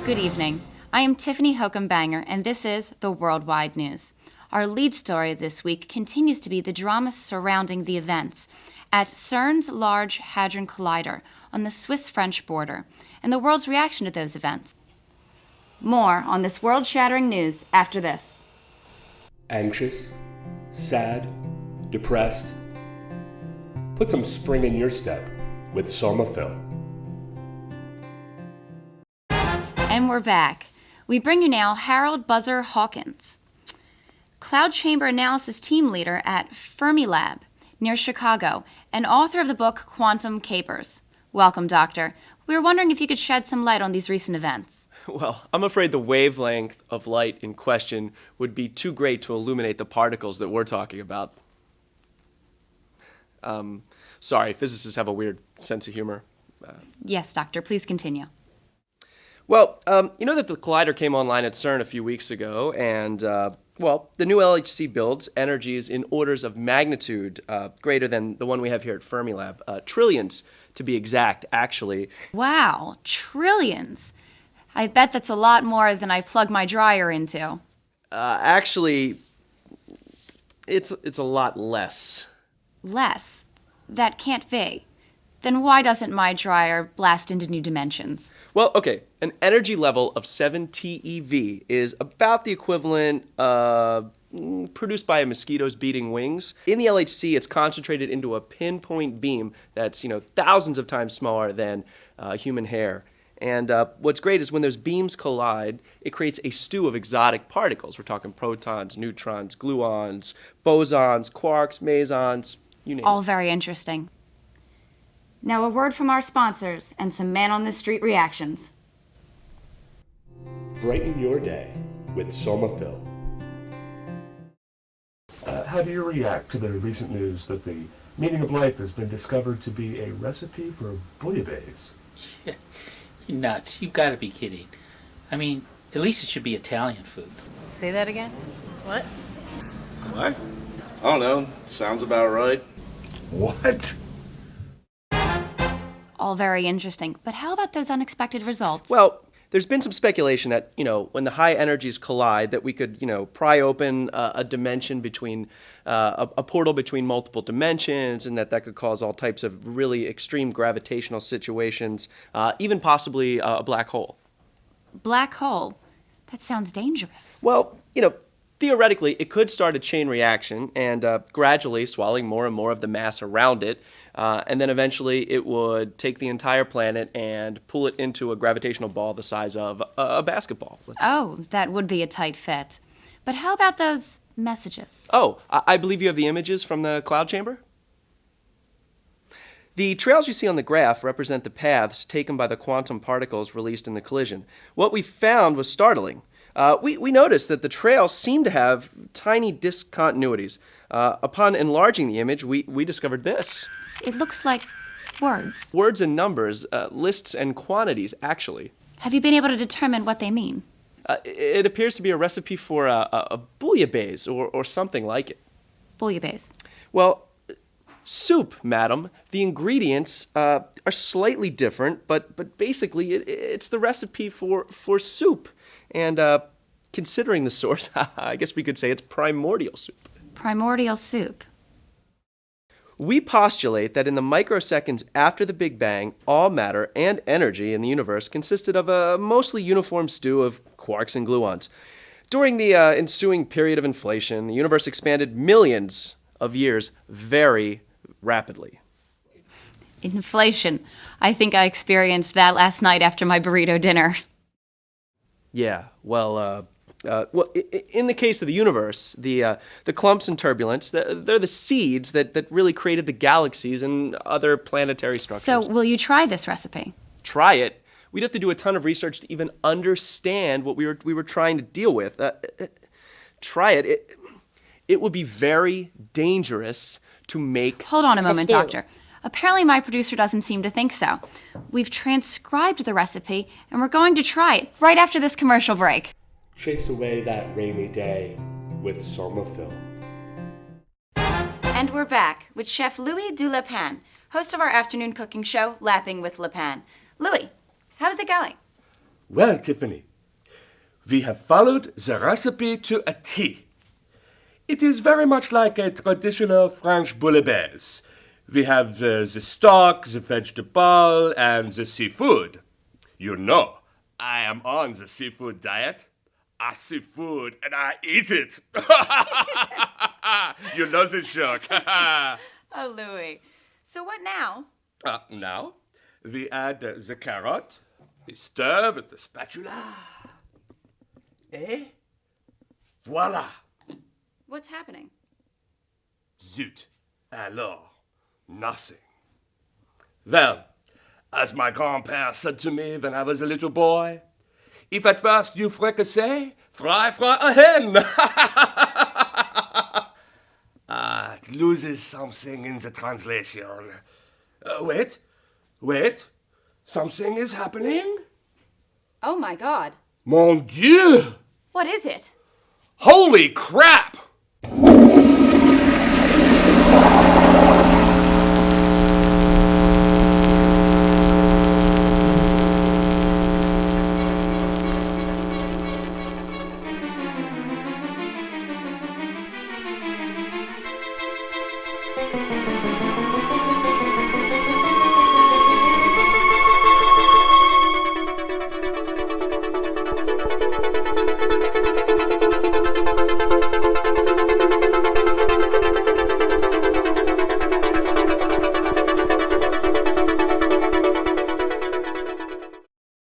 Good evening. I am Tiffany Hokumbanger, and this is the Worldwide News. Our lead story this week continues to be the drama surrounding the events at CERN's Large Hadron Collider on the Swiss-French border, and the world's reaction to those events. More on this world-shattering news after this. Anxious? Sad? Depressed? Put some spring in your step with Somafil. And we're back. We bring you now Harold Buzzer Hawkins, cloud chamber analysis team leader at Fermilab near Chicago, and author of the book Quantum Capers. Welcome, Doctor. We were wondering if you could shed some light on these recent events. Well, I'm afraid the wavelength of light in question would be too great to illuminate the particles that we're talking about. Sorry, physicists have a weird sense of humor. Yes, Doctor, please continue. Well, you know that the collider came online at CERN a few weeks ago, and, the new LHC builds energies in orders of magnitude greater than the one we have here at Fermilab. Trillions, to be exact, actually. Wow, trillions. I bet that's a lot more than I plug my dryer into. Actually, it's a lot less. Less? That can't be. Then why doesn't my dryer blast into new dimensions? Well, okay, an energy level of 7 TeV is about the equivalent produced by a mosquito's beating wings. In the LHC, it's concentrated into a pinpoint beam that's, thousands of times smaller than human hair. And what's great is when those beams collide, it creates a stew of exotic particles. We're talking protons, neutrons, gluons, bosons, quarks, mesons, you name it. All very interesting. Now a word from our sponsors and some man-on-the-street reactions. Brighten your day with Somafil. How do you react to the recent news that the meaning of life has been discovered to be a recipe for bouillabaisse? You're nuts. You've got to be kidding. I mean, at least it should be Italian food. Say that again? What? What? I don't know. Sounds about right. What? All very interesting. But how about those unexpected results? Well, there's been some speculation that, when the high energies collide, that we could, pry open a dimension between, a portal between multiple dimensions, and that could cause all types of really extreme gravitational situations, even possibly a black hole. Black hole? That sounds dangerous. Well, theoretically, it could start a chain reaction and gradually swallowing more and more of the mass around it. And then eventually it would take the entire planet and pull it into a gravitational ball the size of a basketball. Oh, that would be a tight fit. But how about those messages? Oh, I believe you have the images from the cloud chamber? The trails you see on the graph represent the paths taken by the quantum particles released in the collision. What we found was startling. We noticed that the trails seem to have tiny discontinuities. Upon enlarging the image, we discovered this. It looks like words. Words and numbers, lists and quantities, actually. Have you been able to determine what they mean? It appears to be a recipe for a bouillabaisse or something like it. Bouillabaisse. Well, soup, madam. The ingredients are slightly different, but basically it's the recipe for soup. And considering the source, I guess we could say it's primordial soup. Primordial soup. We postulate that in the microseconds after the Big Bang, all matter and energy in the universe consisted of a mostly uniform stew of quarks and gluons. During the ensuing period of inflation, the universe expanded millions of years very rapidly. Inflation. I think I experienced that last night after my burrito dinner. Yeah, well, in the case of the universe, the clumps and turbulence, they're the seeds that really created the galaxies and other planetary structures. So, will you try this recipe? Try it? We'd have to do a ton of research to even understand what we were trying to deal with. Try it. It would be very dangerous to make. Hold on a moment, Doctor. Apparently my producer doesn't seem to think so. We've transcribed the recipe, and we're going to try it right after this commercial break. Chase away that rainy day with Somafil. And we're back with Chef Louis Dulapin, host of our afternoon cooking show, Lapping with Lapin. Louis, how's it going? Well, Tiffany, we have followed the recipe to a T. It is very much like a traditional French bouillabaisse. We have the stock, the vegetable, and the seafood. You know, I am on the seafood diet. I see food and I eat it. You know this joke. Oh, Louis. So what now? Now, we add the carrot. We stir with the spatula. Et voila. What's happening? Zut. Alors, nothing. Well, as my grandpère said to me when I was a little boy, if at first you fricassee, fry a hen. It loses something in the translation. Wait. Something is happening? Oh my God. Mon Dieu! What is it? Holy crap!